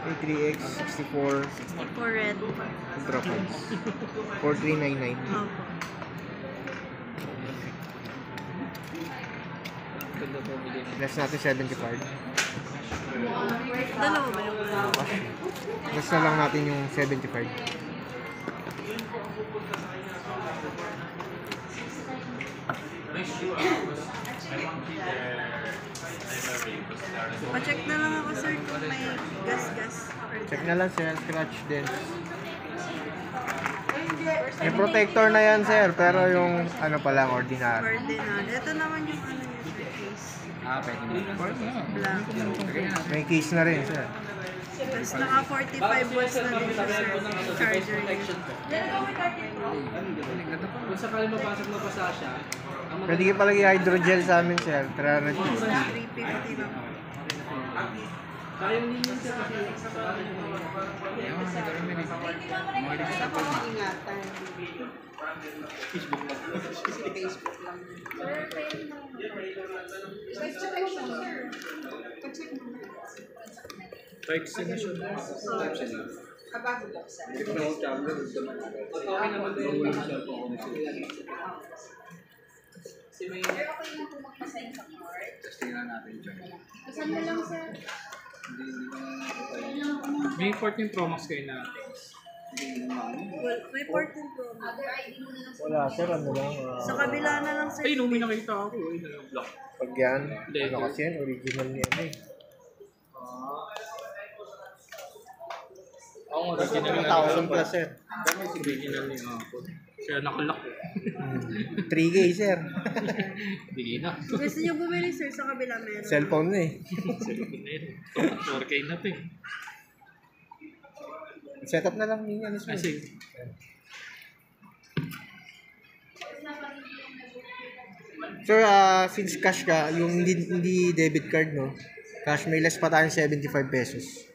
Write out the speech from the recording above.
A3X 64 64 red. Ultra Funds. 4399. Opo. Less natin 75. Dalawa ba yung Less na lang natin yung 75. Pa-check na lang ako sir kung may gas-gas. Check na lang sir, scratch din. May protector na yan sir, pero yung ano pa lang, ordinary. Cardinal. Ito naman yung ano niya sir, case. Pwede mo. Black. May case na rin sir. Tapos naka 45 volts na din siya sir. Yung charger niya. Kung sakali mapasok na pasa siya, Pwede kayo palagi hydrogel sa amin sir, 350. 350 lang. kaya hindi yun siya kasi May 14 Pro Max kayo na. Well, may 14 Pro Max. Wala sir, ano lang. Sa kabila na lang sir. Ay, nung may nakita ako. Ay, block. Pag yan, ano kasi yan, original niya eh. Ako nga, original na. 1,000 plus sir. Original niya ako. Kaya nakalock. 3K sir. Hindi na. Gusto nyo bumili sir sa kabila meron. Cellphone na eh. 4K na ito eh. Setup na lang niya mismo. Ah, sige. Sir, since cash ka, yung hindi debit card, no? Cash, may less pa tayong 75 pesos.